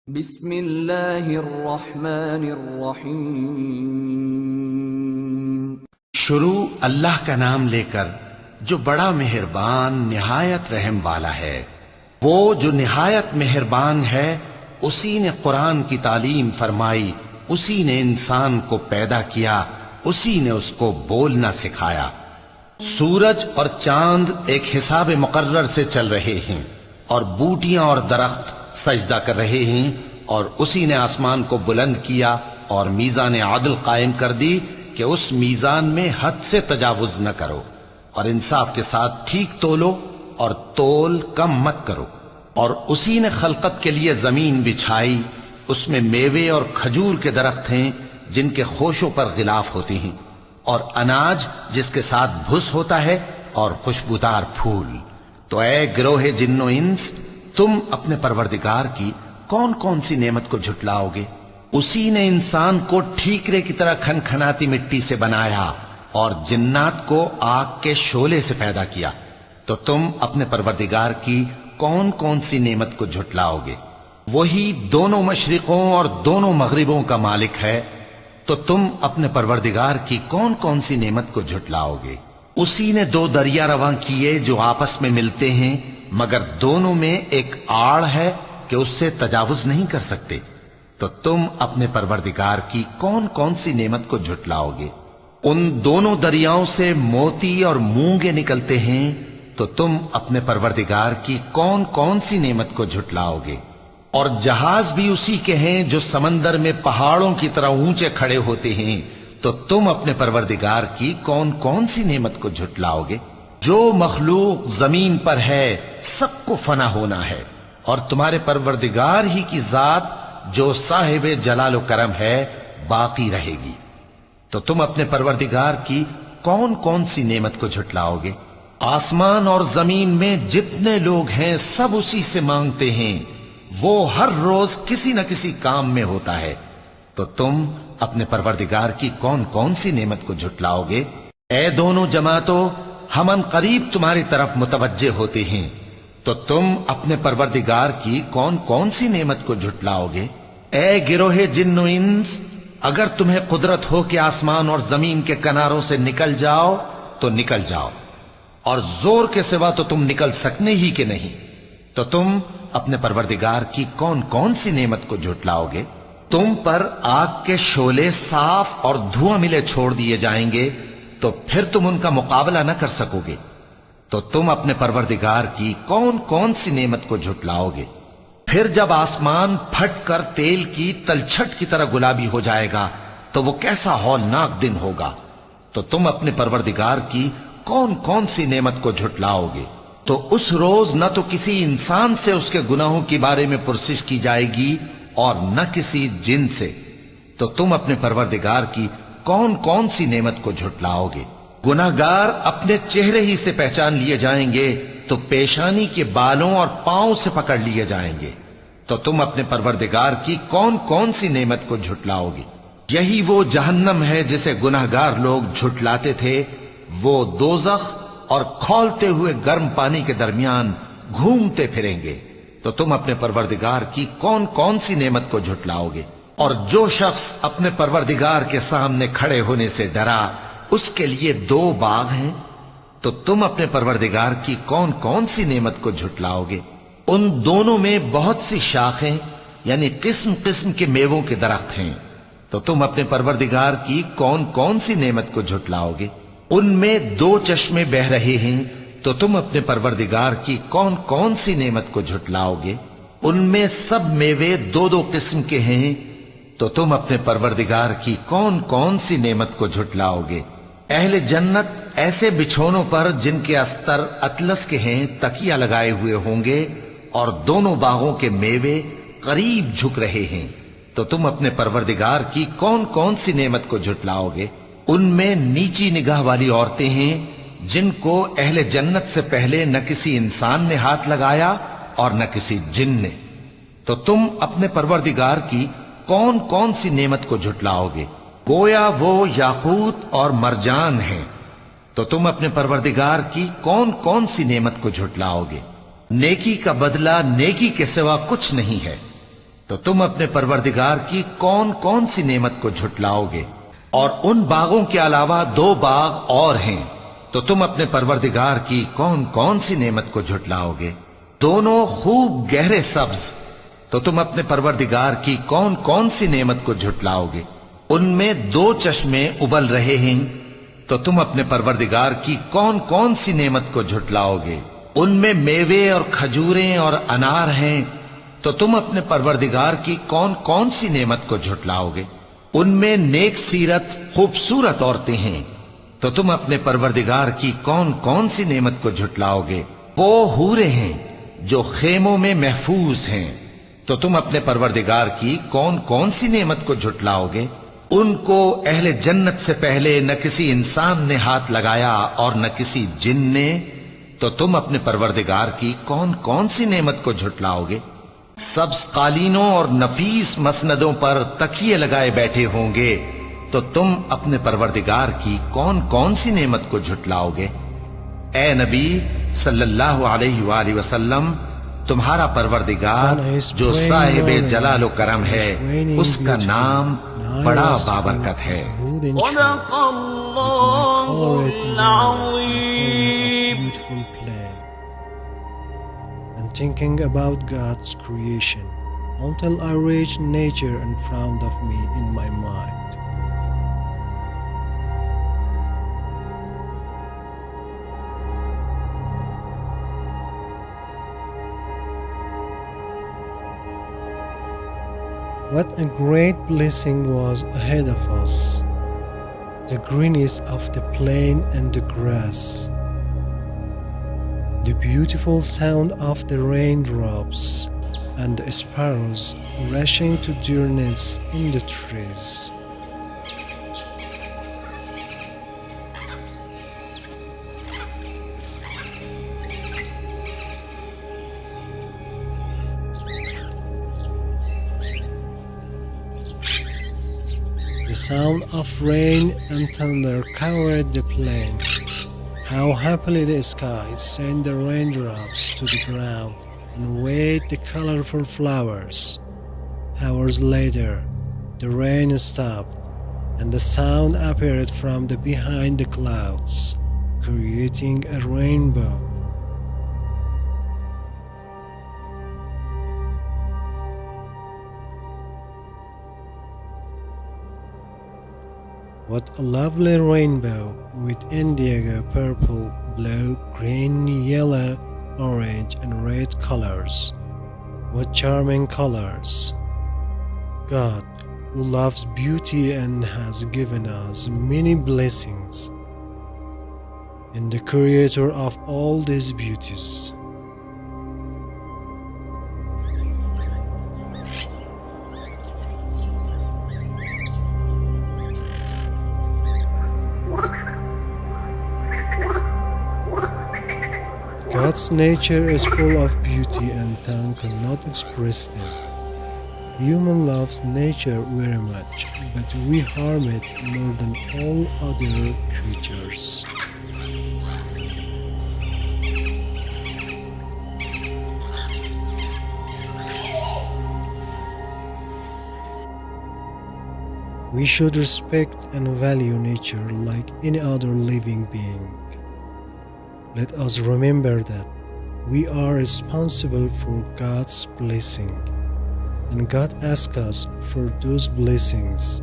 بسم اللہ الرحمن الرحیم۔ شروع اللہ کا نام لے کر جو بڑا مہربان نہایت رحم والا ہے۔ وہ جو نہایت مہربان ہے اسی نے قرآن کی تعلیم فرمائی، اسی نے انسان کو پیدا کیا، اسی نے اس کو بولنا سکھایا۔ سورج اور چاند ایک حساب مقرر سے چل رہے ہیں اور بوٹیاں اور درخت سجدہ کر رہے ہیں، اور اسی نے آسمان کو بلند کیا اور میزان عدل قائم کر دی کہ اس میزان میں حد سے تجاوز نہ کرو، اور انصاف کے ساتھ ٹھیک تولو اور تول کم مت کرو۔ اور اسی نے خلقت کے لیے زمین بچھائی، اس میں میوے اور کھجور کے درخت ہیں جن کے خوشوں پر غلاف ہوتے ہیں، اور اناج جس کے ساتھ بھس ہوتا ہے، اور خوشبودار پھول۔ تو اے گروہ جن و انس، تم اپنے پروردگار کی کون کون سی نعمت کو جھٹلاؤ گے؟ اسی نے انسان کو ٹھیکرے کی طرح کھنکھناتی مٹی سے بنایا اور جنات کو آگ کے شعلے سے پیدا کیا۔ تو تم اپنے پروردگار کی کون کون سی نعمت کو جھٹلاؤ گے؟ وہی دونوں مشرقوں اور دونوں مغربوں کا مالک ہے، تو تم اپنے پروردگار کی کون کون سی نعمت کو جھٹلاؤ گے؟ اسی نے دو دریا رواں کیے جو آپس میں ملتے ہیں، مگر دونوں میں ایک آڑ ہے کہ اس سے تجاوز نہیں کر سکتے۔ تو تم اپنے پروردگار کی کون کون سی نعمت کو جھٹلاؤ گے؟ ان دونوں دریاؤں سے موتی اور مونگے نکلتے ہیں، تو تم اپنے پروردگار کی کون کون سی نعمت کو جھٹلاؤ گے؟ اور جہاز بھی اسی کے ہیں جو سمندر میں پہاڑوں کی طرح اونچے کھڑے ہوتے ہیں، تو تم اپنے پروردگار کی کون کون سی نعمت کو جھٹلاؤ گے؟ جو مخلوق زمین پر ہے سب کو فنا ہونا ہے، اور تمہارے پروردگار ہی کی ذات جو صاحب جلال و کرم ہے باقی رہے گی۔ تو تم اپنے پروردگار کی کون کون سی نعمت کو جھٹلاؤ گے؟ آسمان اور زمین میں جتنے لوگ ہیں سب اسی سے مانگتے ہیں، وہ ہر روز کسی نہ کسی کام میں ہوتا ہے۔ تو تم اپنے پروردگار کی کون کون سی نعمت کو جھٹلاؤ گے؟ اے دونوں جماعتوں، ہم ان قریب تمہاری طرف متوجہ ہوتے ہیں، تو تم اپنے پروردگار کی کون کون سی نعمت کو جھٹلاؤ گے؟ اے گروہ جن و انس، اگر تمہیں قدرت ہو کہ آسمان اور زمین کے کناروں سے نکل جاؤ تو نکل جاؤ، اور زور کے سوا تو تم نکل سکنے ہی کہ نہیں، تو تم اپنے پروردگار کی کون کون سی نعمت کو جھٹلاؤ گے؟ تم پر آگ کے شعلے صاف اور دھواں ملے چھوڑ دیے جائیں گے، تو پھر تم ان کا مقابلہ نہ کر سکو گے۔ تو تم اپنے پروردگار کی کون کون سی نعمت کو جھٹلاؤ گے؟ پھر جب آسمان پھٹ کر تیل کی تلچھٹ کی طرح گلابی ہو جائے گا تو وہ کیسا ہولناک دن ہوگا۔ تو تم اپنے پروردگار کی کون کون سی نعمت کو جھٹلاؤ گے؟ تو اس روز نہ تو کسی انسان سے اس کے گناہوں کے بارے میں پرسش کی جائے گی اور نہ کسی جن سے۔ تو تم اپنے پروردگار کی کون کون سی نعمت کو جھٹلاؤ گے؟ گناہگار اپنے چہرے ہی سے پہچان لیے جائیں گے، تو پیشانی کے بالوں اور پاؤں سے پکڑ لیے جائیں گے۔ تو تم اپنے پروردگار کی کون کون سی نعمت کو جھٹلاؤ گے؟ یہی وہ جہنم ہے جسے گناہگار لوگ جھٹلاتے تھے، وہ دوزخ اور کھولتے ہوئے گرم پانی کے درمیان گھومتے پھریں گے۔ تو تم اپنے پروردگار کی کون کون سی نعمت کو جھٹلاؤ گے؟ اور جو شخص اپنے پروردگار کے سامنے کھڑے ہونے سے ڈرا، اس کے لیے دو باغ ہیں۔ تو تم اپنے پروردگار کی کون کون سی نعمت کو جھٹلاؤ گے؟ ان دونوں میں بہت سی شاخیں یعنی قسم قسم کے میووں کے درخت ہیں۔ تو تم اپنے پروردگار کی کون کون سی نعمت کو جھٹلاؤ گے؟ ان میں دو چشمے بہ رہے ہیں، تو تم اپنے پروردگار کی کون کون سی نعمت کو جھٹلاؤ گے؟ ان میں سب میوے دو دو قسم کے ہیں، تو تم اپنے پروردگار کی کون کون سی نعمت کو جھٹلاؤ گے؟ اہل جنت ایسے بچھونوں پر جن کے استر اطلس کے ہیں تکیہ لگائے ہوئے ہوں گے، اور دونوں باغوں کے میوے قریب جھک رہے ہیں۔ تو تم اپنے پروردگار کی کون کون سی نعمت کو جھٹلاؤ گے؟ ان میں نیچی نگاہ والی عورتیں ہیں جن کو اہل جنت سے پہلے نہ کسی انسان نے ہاتھ لگایا اور نہ کسی جن نے۔ تو تم اپنے پروردگار کی کون کون سی نعمت کو جھٹلاؤ گے؟ گویا وہ یاقوت اور مرجان ہیں۔ تو تم اپنے پروردگار کی کون کون سی نعمت کو جھٹلاؤ گے؟ نیکی کا بدلہ نیکی کے سوا کچھ نہیں ہے، تو تم اپنے پروردگار کی کون کون سی نعمت کو جھٹلاؤ گے؟ اور ان باغوں کے علاوہ 2 باغ اور ہیں، تو تم اپنے پروردگار کی کون کون سی نعمت کو جھٹلاؤ گے؟ دونوں خوب گہرے سبز، تو تم اپنے پروردگار کی کون کون سی نعمت کو جھٹلاؤ گے؟ ان میں 2 چشمے ابل رہے ہیں، تو تم اپنے پروردگار کی کون کون سی نعمت کو جھٹلاؤ گے؟ ان میں میوے اور کھجوریں اور انار ہیں، تو تم اپنے پروردگار کی کون کون سی نعمت کو جھٹلاؤ گے؟ ان میں نیک سیرت خوبصورت عورتیں ہیں، تو تم اپنے پروردگار کی کون کون سی نعمت کو جھٹلاؤ گے؟ وہ حوریں ہیں جو خیموں میں محفوظ ہیں، تو تم اپنے پروردگار کی کون کون سی نعمت کو جھٹلاؤ گے؟ ان کو اہل جنت سے پہلے نہ کسی انسان نے ہاتھ لگایا اور نہ کسی جن نے، تو تم اپنے پروردگار کی کون کون سی نعمت کو جھٹلاؤ گے؟ سبز قالینوں اور نفیس مسندوں پر تکیے لگائے بیٹھے ہوں گے، تو تم اپنے پروردگار کی کون کون سی نعمت کو جھٹلاؤ گے؟ اے نبی صلی اللہ علیہ وآلہ وسلم، تمہارا پروردگار جو صاحب جلال و کرم ہے، اس کا نام بڑا بابرکت ہے۔ صدق اللہ العظیم۔ And thinking about God's creation until I reached nature in front of me in my mind. What a great blessing was ahead of us. The greenness of the plain and the grass. The beautiful sound of the raindrops and the sparrows rushing to their nests in the trees. The sound of rain and thunder covered the plain. How happily the sky sent the raindrops to the ground and waved the colorful flowers. Hours later, the rain stopped, and the sound appeared from the behind the clouds, creating a rainbow. What a lovely rainbow with indigo, purple, blue, green, yellow, orange and red colors. What charming colors! God, who loves beauty and has given us many blessings, and the creator of all these beauties. God's nature is full of beauty and tongue cannot express them. Human loves nature very much, but we harm it more than all other creatures. We should respect and value nature like any other living being. Let us remember that we are responsible for God's blessing, and God asks us for those blessings